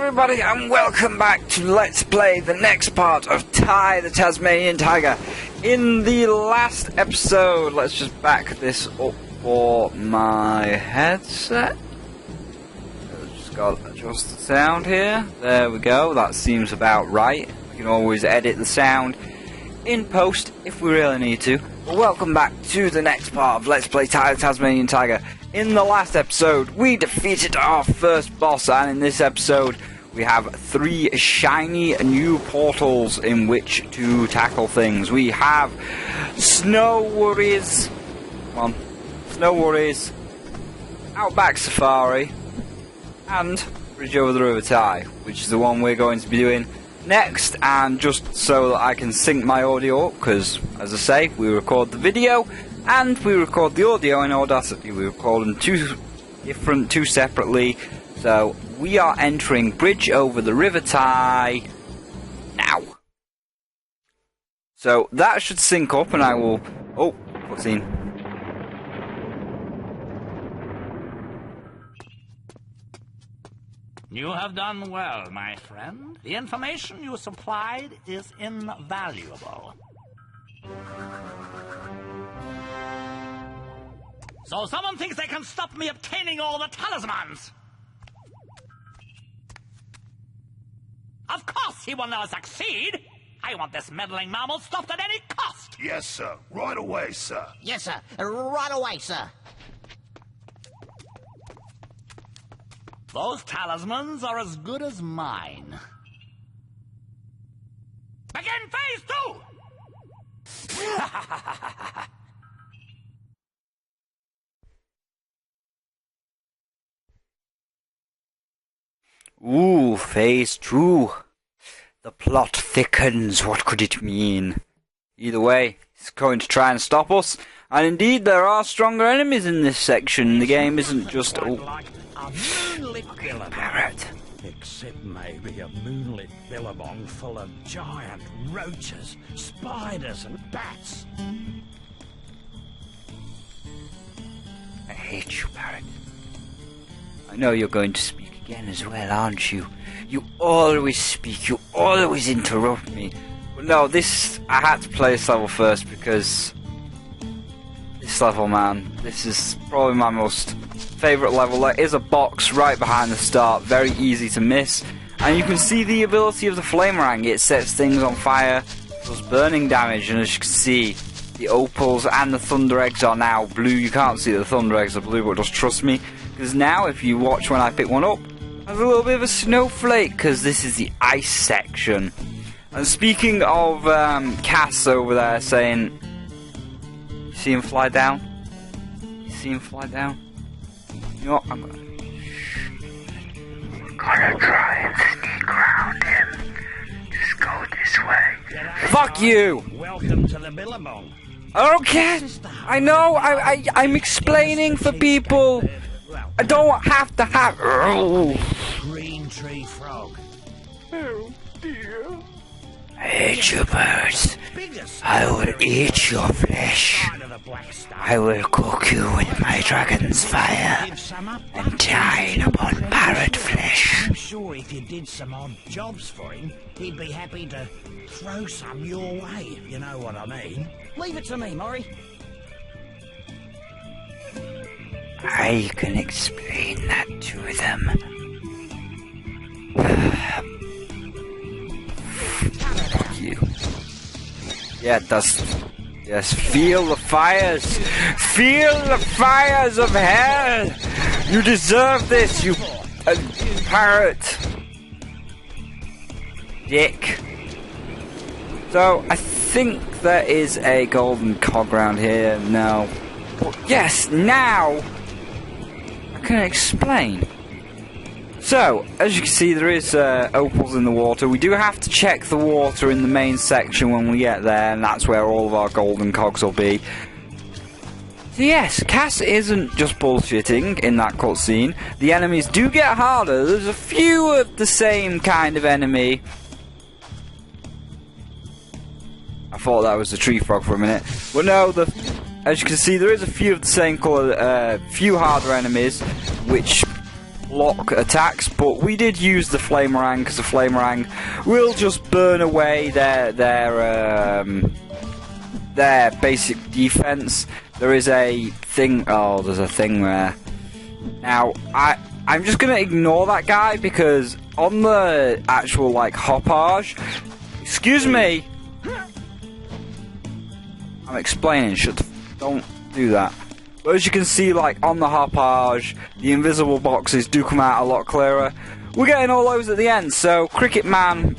everybody, and welcome back to Let's Play the next part of Ty the Tasmanian Tiger. In the last episode, let's just back this up for my headset. Just got to adjust the sound here. There we go, that seems about right. We can always edit the sound in post if we really need to. But welcome back to the next part of Let's Play Ty the Tasmanian Tiger. In the last episode, we defeated our first boss, and in this episode, we have 3 shiny new portals in which to tackle things. We have Snow Worries, Outback Safari, and Bridge over the River Ty, which is the one we're going to be doing next. And just so that I can sync my audio up, because, as I say, we record the video and we record the audio in Audacity. We record them two separately. So we are entering Bridge over the River Ty now. So that should sync up, and I will. Oh, cutscene. You have done well, my friend. The information you supplied is invaluable. So someone thinks they can stop me obtaining all the talismans? Of course he will never succeed! I want this meddling mammal stopped at any cost! Yes, sir. Right away, sir. Yes, sir. Right away, sir. Those talismans are as good as mine. Begin phase 2! Ooh, phase 2. The plot thickens. What could it mean? Either way, it's going to try and stop us. And indeed, there are stronger enemies in this section. The game isn't just... Oh, fucking parrot. Except maybe a moonlit billabong full of giant roaches, spiders and bats. I hate you, parrot. I know you're going to speak again as well, aren't you? You always speak, you always interrupt me. But no, I had to play this level first because this level, man, this is probably my most favourite level. There is a box right behind the start, very easy to miss. And you can see the ability of the Flamerang. It sets things on fire, does burning damage, and as you can see, the opals and the thunder eggs are now blue. You can't see the thunder eggs are blue, but just trust me, because now if you watch when I pick one up, there's a little bit of a snowflake, because this is the ice section. And speaking of Cass over there saying, you see him fly down? You see him fly down? You know what? I'm gonna try and sneak around him. Just go this way. Fuck you! Welcome to the billabong. I don't care. I know. I'm explaining for people. I don't have to have. Green tree frog. Oh dear. I hate you, birds. I will eat your flesh. I will cook you with my dragon's fire and dine upon parrot flesh. I'm sure if you did some odd jobs for him, he'd be happy to throw some your way. You know what I mean? Leave it to me, Maury. I can explain that to them. Fuck you. Yeah, it does. Yes, feel the fires. Feel the fires of hell. You deserve this, you parrot. Dick. So, I think there is a golden cog around here. No. But yes, now I can explain. So, as you can see, there is opals in the water. We do have to check the water in the main section when we get there, and that's where all of our golden cogs will be. So yes, Cass isn't just bullshitting in that cutscene. The enemies do get harder. There's a few of the same kind of enemy. I thought that was a tree frog for a minute. But no, as you can see, there is a few of the same colour, few harder enemies, which block attacks, but we did use the flamerang because the flamerang will just burn away their basic defense. There is a thing. Oh, there's a thing there. Now I'm just gonna ignore that guy because on the actual like hoppage. Excuse me. I'm explaining. Don't do that. But as you can see, like on the hoppage, the invisible boxes do come out a lot clearer. We're getting all those at the end. So Cricket Man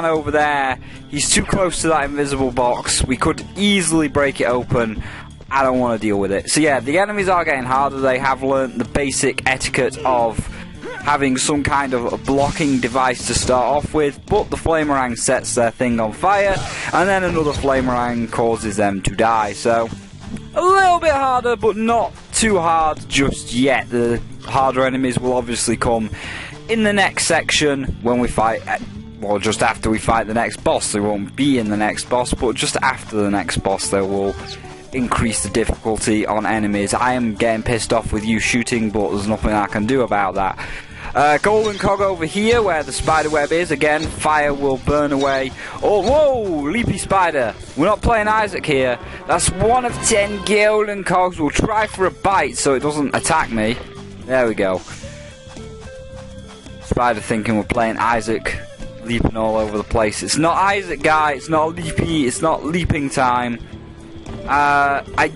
over there, he's too close to that invisible box. We could easily break it open. I don't want to deal with it. So yeah, the enemies are getting harder. They have learnt the basic etiquette of having some kind of a blocking device to start off with, but the flamerang sets their thing on fire, and then another flamerang causes them to die. So a little bit harder, but not too hard just yet. The harder enemies will obviously come in the next section when we fight, well, just after we fight the next boss. They won't be in the next boss, but just after the next boss they will increase the difficulty on enemies. I am getting pissed off with you shooting, but there's nothing I can do about that. Golden cog over here where the spider web is. Again, fire will burn away. Oh, whoa, leapy spider. We're not playing Isaac here. That's 1 of 10 golden cogs. We'll try for a bite so it doesn't attack me. There we go. Spider thinking we're playing Isaac, leaping all over the place. It's not Isaac, guy. It's not leapy. It's not leaping time. I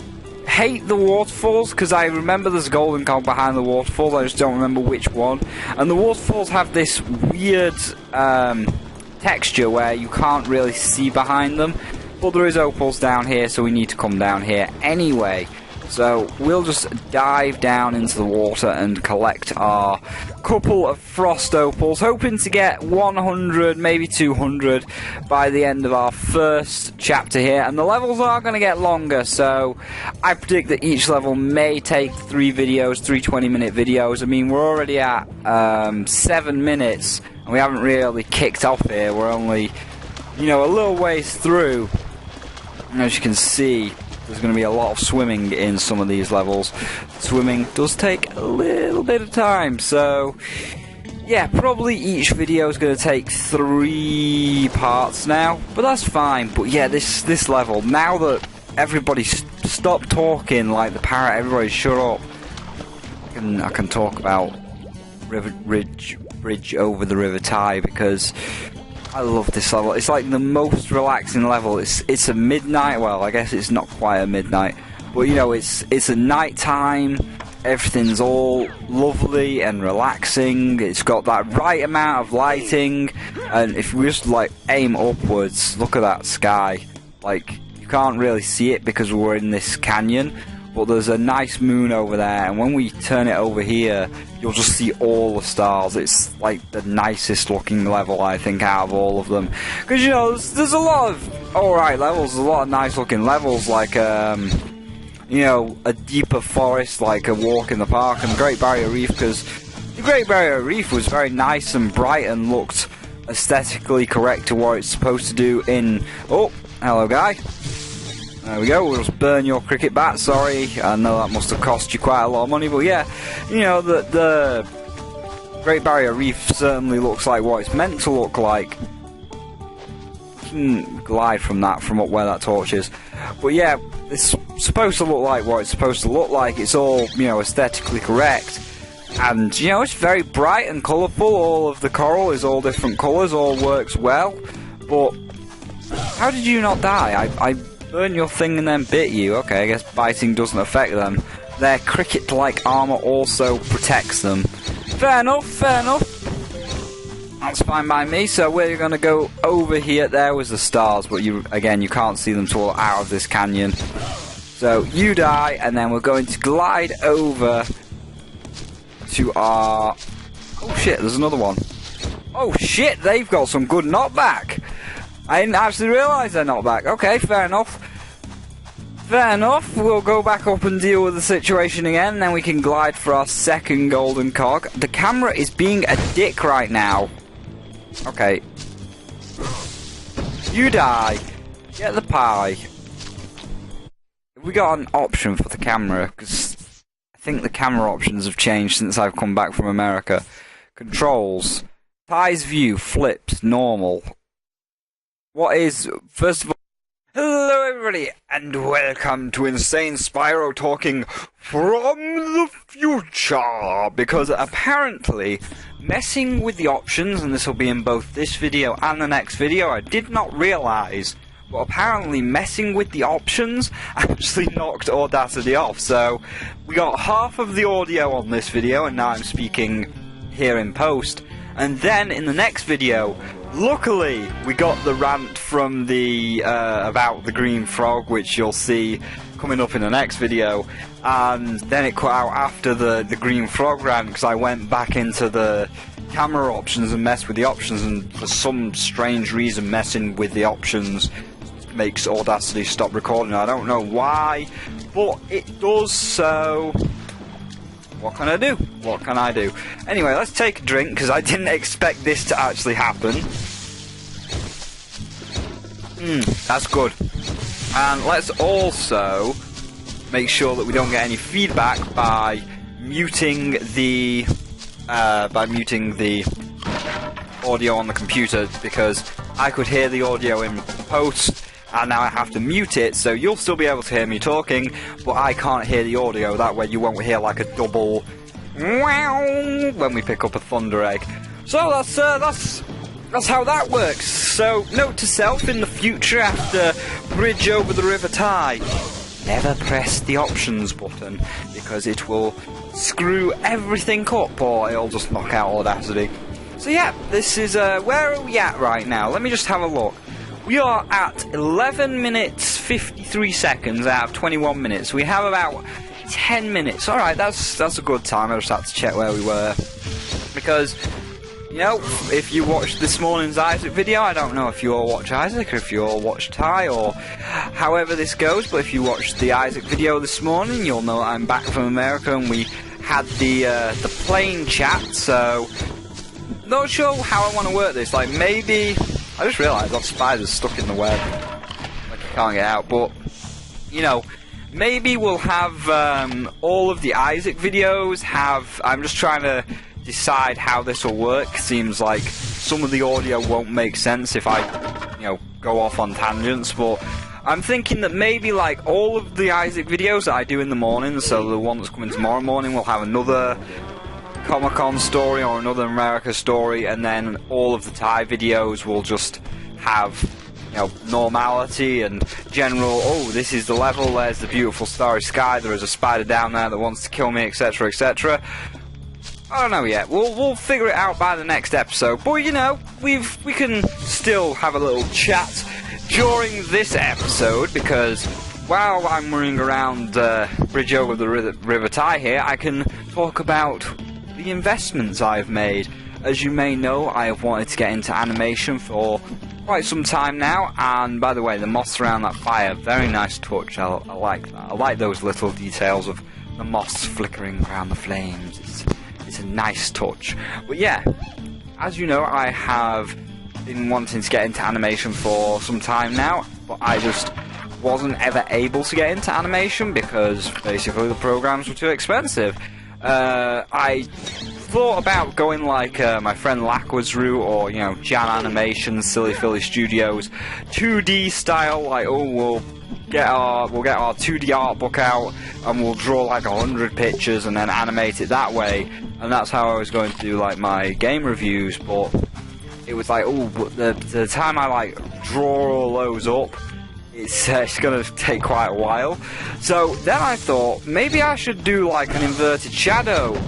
hate the waterfalls because I remember there's a golden cog behind the waterfalls. I just don't remember which one. And the waterfalls have this weird texture where you can't really see behind them. But there is opals down here, so we need to come down here anyway. So we'll just dive down into the water and collect our couple of frost opals, hoping to get 100, maybe 200 by the end of our first chapter here. And the levels are going to get longer, so I predict that each level may take 3 videos, 3 20-minute videos. I mean, we're already at 7 minutes, and we haven't really kicked off here. We're only, you know, a little ways through. And as you can see, there's going to be a lot of swimming in some of these levels. Swimming does take a little bit of time, so yeah, probably each video is going to take 3 parts now, but that's fine. But yeah, this level, now that everybody stopped talking like the parrot, everybody shut up, I can talk about bridge over the River Ty because I love this level. It's like the most relaxing level. It's a midnight. Well, I guess it's not quite a midnight, but you know, it's a night time. Everything's all lovely and relaxing. It's got that right amount of lighting, and if we just like aim upwards, look at that sky. Like, you can't really see it because we're in this canyon, but there's a nice moon over there, and when we turn it over here, you'll just see all the stars. It's like the nicest looking level, I think, out of all of them. Because, you know, there's a lot of alright levels, there's a lot of nice looking levels, like, you know, a deeper forest, like a walk in the park, and the Great Barrier Reef, because the Great Barrier Reef was very nice and bright and looked aesthetically correct to what it's supposed to do in... Oh, hello, guy. There we go, we'll just burn your cricket bat, sorry. I know that must have cost you quite a lot of money, but yeah, you know, the Great Barrier Reef certainly looks like what it's meant to look like. You can glide from that, from up where that torch is. But yeah, it's supposed to look like what it's supposed to look like. It's all, you know, aesthetically correct. And, you know, it's very bright and colourful. All of the coral is all different colours, all works well. But how did you not die? I burned your thing and then bit you. Okay, I guess biting doesn't affect them. Their cricket-like armour also protects them. Fair enough, fair enough. That's fine by me. So we're going to go over here. There was the stars, but you can't see them till out of this canyon. So you die, and then we're going to glide over to our... Oh shit, there's another one. Oh shit, they've got some good knockback. I didn't actually realise they're not back. Okay, fair enough. Fair enough. We'll go back up and deal with the situation again, then we can glide for our second golden cog. The camera is being a dick right now. Okay. You die. Get the pie. Have we got an option for the camera? Because I think the camera options have changed since I've come back from America. Controls. Ty's view, flips, normal. What is, first of all, hello everybody, and welcome to Insane Spyro talking from the future, because apparently messing with the options, and this will be in both this video and the next video, I did not realise, but apparently messing with the options actually knocked Audacity off, so we got half of the audio on this video, and now I'm speaking here in post, and then in the next video, luckily, we got the rant from the, about the green frog, which you'll see coming up in the next video, and then it cut out after the green frog rant, because I went back into the camera options and messed with the options, and for some strange reason messing with the options makes Audacity stop recording. I don't know why, but it does, so what can I do? What can I do? Anyway, let's take a drink, because I didn't expect this to actually happen. That's good. And let's also make sure that we don't get any feedback by muting the audio on the computer, because I could hear the audio in post, and now I have to mute it, so you'll still be able to hear me talking, but I can't hear the audio. That way you won't hear like a double wow when we pick up a Thunder Egg. So that's how that works. So, note to self in the future after Bridge Over the River Ty, never press the options button, because it will screw everything up, or it'll just knock out Audacity. So yeah, this is, where are we at right now? Let me just have a look. We are at 11 minutes 53 seconds out of 21 minutes. We have about 10 minutes. Alright, that's a good time. I just had to check where we were, because, you know, if you watched this morning's Isaac video, I don't know if you all watch Isaac or if you all watch Ty or however this goes, but if you watched the Isaac video this morning, you'll know I'm back from America and we had the plane chat, so not sure how I want to work this. Like, maybe, I just realised I've spiders stuck in the web, like I can't get out, but, you know, maybe we'll have all of the Isaac videos I'm just trying to decide how this will work. Seems like some of the audio won't make sense if I, you know, go off on tangents, but I'm thinking that maybe like all of the Isaac videos that I do in the morning, so the one that's coming tomorrow morning will have another Comic-Con story or another America story, and then all of the Thai videos will just have, you know, normality and general, oh, this is the level, there's the beautiful starry sky, there is a spider down there that wants to kill me, etc, etc. I don't know yet. We'll figure it out by the next episode. But you know, we can still have a little chat during this episode, because while I'm running around Bridge Over the River Ty here, I can talk about the investments I've made. As you may know, I have wanted to get into animation for quite some time now, and by the way, the moths around that fire, very nice touch. I like that. I like those little details of the moths flickering around the flames. It's a nice touch. But yeah, as you know, I have been wanting to get into animation for some time now, but I just wasn't ever able to get into animation because basically the programs were too expensive. I thought about going like my friend Lackwood's route, or, you know, Jan Animations, Silly Philly Studios, 2D style, like, oh, we'll get our 2D art book out and we'll draw like 100 pictures and then animate it that way, and that's how I was going to do like my game reviews, but it was like, oh, but the time I like draw all those up, it's going to take quite a while. So then I thought maybe I should do like an inverted shadow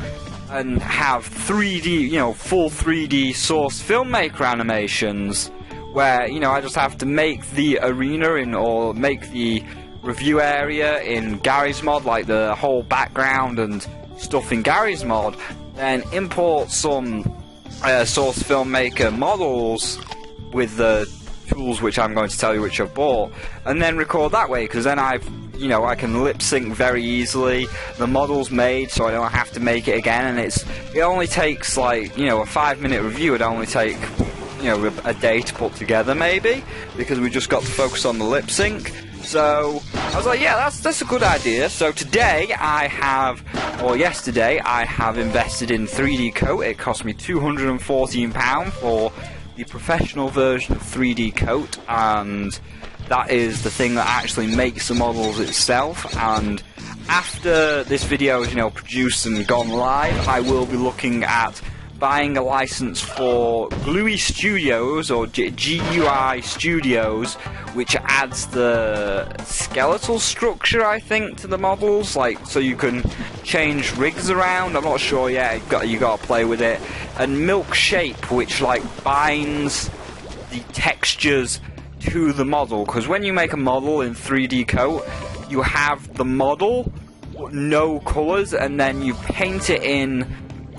and have 3D, you know, full 3D source filmmaker animations, where, you know, I just have to make the arena or make the review area in Gary's mod, like the whole background and stuff in Gary's mod, then import some source filmmaker models with the tools which I'm going to tell you which I've bought, and then record that way, because then I can lip sync very easily. The model's made, so I don't have to make it again, and it only takes like, you know, a 5-minute review. It'd only take, you know, a day to put together maybe, because we just got to focus on the lip sync. So I was like, yeah, that's a good idea. So today yesterday I have invested in 3D Coat. It cost me £214 for the professional version of 3D Coat, and that is the thing that actually makes the models itself. And after this video is, produced and gone live, I will be looking at buying a license for GUI Studios, or GUI Studios, which adds the skeletal structure, I think, to the models, like, so you can change rigs around. I'm not sure yet, you got to play with it. And Milk Shape, which like binds the textures to the model, because when you make a model in 3D Coat, you have the model, no colours, and then you paint it in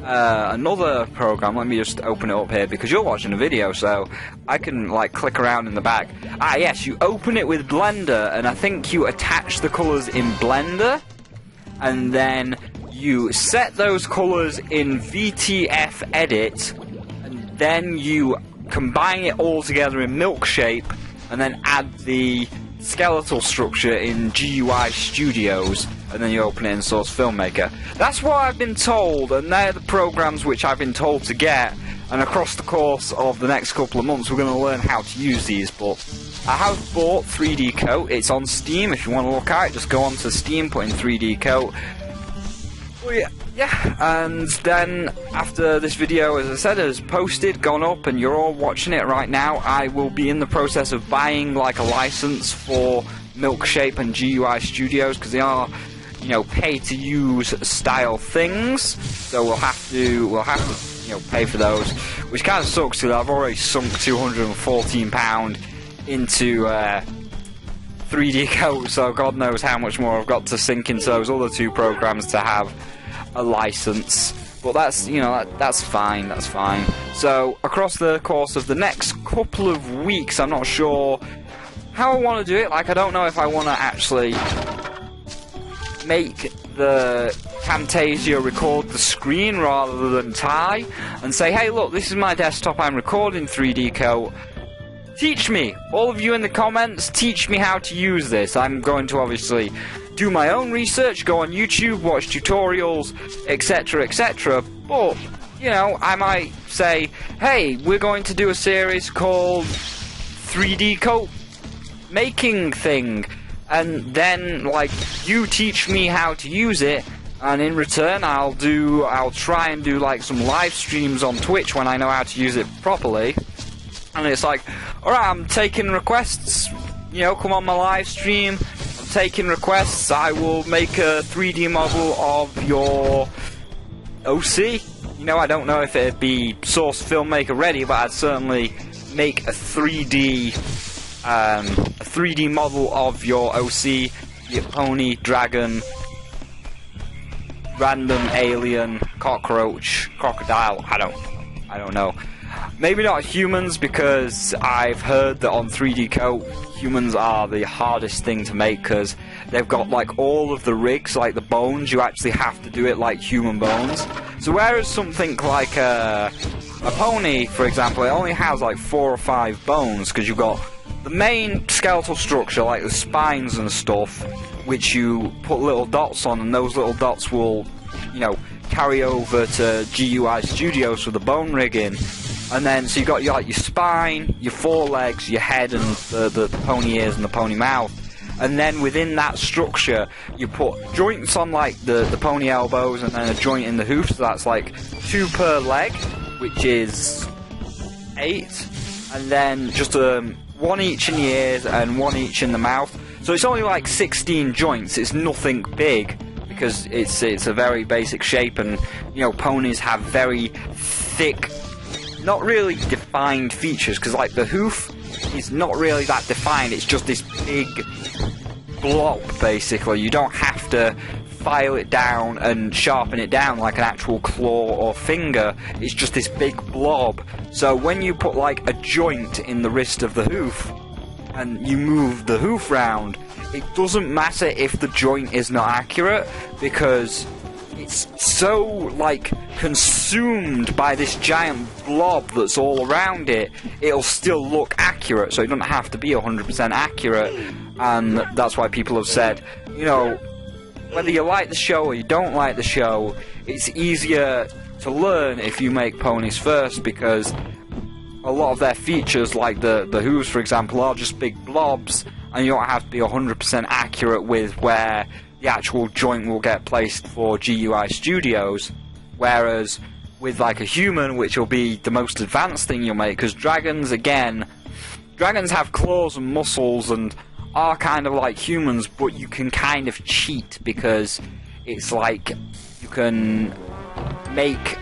another program. Let me just open it up here, because you're watching a video, so I can like click around in the back. Ah yes, you open it with Blender, and I think you attach the colours in Blender, and then you set those colours in VTF Edit, and then you combine it all together in Milk Shape, and then add the skeletal structure in GUI Studios, and then you open it in Source Filmmaker. That's what I've been told, and they're the programs which I've been told to get, and across the course of the next couple of months we're going to learn how to use these. But I have bought 3D Coat. It's on Steam. If you want to look at it, just go onto Steam, put in 3D Coat. Well, yeah, and then after this video, as I said, has posted, gone up, and you're all watching it right now, I will be in the process of buying like a license for Milk Shape and GUI Studios, because they are, pay to use style things. So we'll have to pay for those, which kind of sucks, because I've already sunk £214 into 3D Coat, so God knows how much more I've got to sink into those other two programs to have a license. But that's, that's fine, that's fine. So across the course of the next couple of weeks, I'm not sure how I want to do it. Like, I don't know if I want to actually make the Camtasia record the screen rather than Ty, and say, hey look, this is my desktop, I'm recording 3D Coat. Teach me, all of you in the comments, teach me how to use this. I'm going to obviously do my own research, go on YouTube, watch tutorials, etc, etc. But, I might say, hey, we're going to do a series called 3D Coat making thing, and then like you teach me how to use it, and in return I'll try and do like some live streams on Twitch when I know how to use it properly. And it's like, alright, I'm taking requests, come on my live stream, I'm taking requests, I will make a 3D model of your OC. I don't know if it'd be Source Filmmaker ready, but I'd certainly make a 3D model of your OC, your pony, dragon, random alien, cockroach, crocodile, I don't know. Maybe not humans, because I've heard that on 3D Coat, humans are the hardest thing to make, because they've got like all of the rigs, like the bones, you actually have to do it like human bones. So whereas something like a pony, for example, it only has like 4 or 5 bones, because you've got the main skeletal structure, like the spines and stuff, which you put little dots on, and those little dots will, carry over to GUI Studios for the bone rigging. And then, so you've got your spine, your forelegs, your head, and the pony ears and the pony mouth. And then within that structure, you put joints on like the pony elbows, and then a joint in the hoof, so that's like 2 per leg, which is 8. And then just 1 each in the ears and 1 each in the mouth. So it's only like 16 joints, it's nothing big, because it's a very basic shape, and ponies have very thick, not really defined features, because like the hoof is not really that defined, it's just this big blob basically. You don't have to file it down and sharpen it down like an actual claw or finger, it's just this big blob. So when you put like a joint in the wrist of the hoof and you move the hoof round, it doesn't matter if the joint is not accurate, because it's so like consumed by this giant blob that's all around it, it'll still look accurate, so it doesn't have to be 100% accurate. and that's why people have said, you know, whether you like the show or you don't like the show, it's easier to learn if you make ponies first, because a lot of their features, like the hooves for example, are just big blobs, and you don't have to be 100% accurate with where the actual joint will get placed for GUI Studios, whereas with like a human, which will be the most advanced thing you'll make, because dragons, again, dragons have claws and muscles and are kind of like humans, but you can kind of cheat, because it's like you can make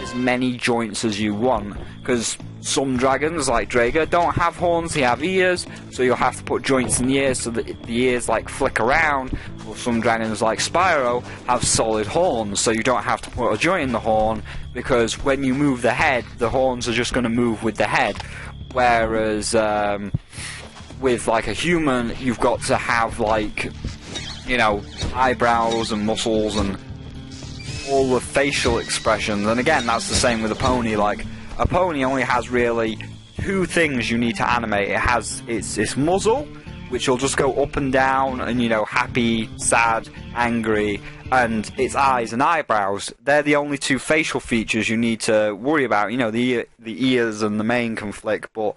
as many joints as you want, because some dragons like Draga don't have horns, they have ears, so you'll have to put joints in the ears so that the ears like flick around. Or some dragons like Spyro have solid horns, so you don't have to put a joint in the horn, because when you move the head, the horns are just going to move with the head. Whereas with like a human, you've got to have like, you know, eyebrows and muscles and all the facial expressions. And again, that's the same with a pony. Like, a pony only has really two things you need to animate. It has its muzzle, which will just go up and down, and, you know, happy, sad, angry, and its eyes and eyebrows. They're the only two facial features you need to worry about. You know, the ears and the mane can flick, but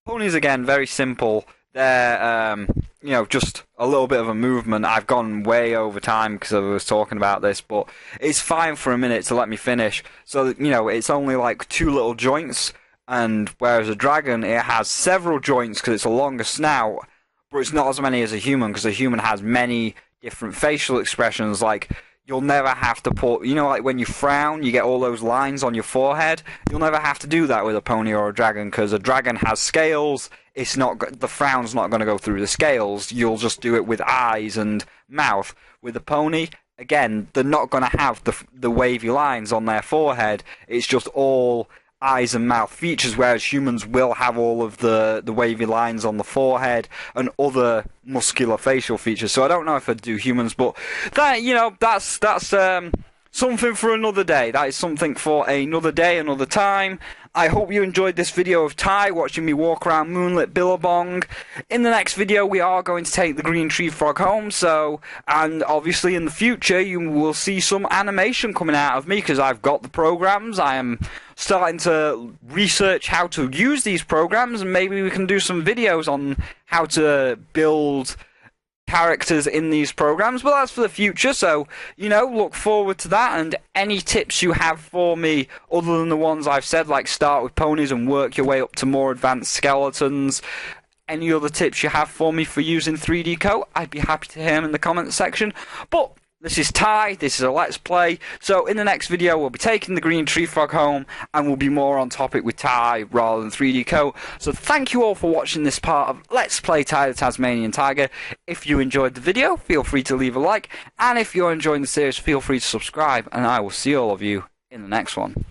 ponies, again, very simple. They're, you know, just a little bit of a movement. I've gone way over time because I was talking about this, but it's fine for a minute to let me finish. So, you know, it's only like two little joints, and whereas a dragon, it has several joints because it's a longer snout, but it's not as many as a human, because a human has many different facial expressions. Like, you'll never have to put, you know, like when you frown, you get all those lines on your forehead. You'll never have to do that with a pony or a dragon, because a dragon has scales. It's not, the frown's not going to go through the scales. You'll just do it with eyes and mouth. With a pony, again, they're not going to have the wavy lines on their forehead. It's just all eyes and mouth features, whereas humans will have all of the wavy lines on the forehead and other muscular facial features. So I don't know if I'd do humans, but that, you know, that's something for another day. That is something for another day, another time. I hope you enjoyed this video of Ty watching me walk around Moonlit Billabong. In the next video, we are going to take the green tree frog home, so, and obviously in the future, you will see some animation coming out of me, because I've got the programs. I am starting to research how to use these programs, and maybe we can do some videos on how to build characters in these programs, but that's for the future. So, you know, look forward to that. And any tips you have for me other than the ones I've said, like start with ponies and work your way up to more advanced skeletons, any other tips you have for me for using 3D Coat, I'd be happy to hear them in the comments section. But this is Ty, this is a Let's Play, so in the next video we'll be taking the green tree frog home, and we'll be more on topic with Ty rather than 3D Coat. So thank you all for watching this part of Let's Play Ty the Tasmanian Tiger. If you enjoyed the video, feel free to leave a like, and if you're enjoying the series, feel free to subscribe, and I will see all of you in the next one.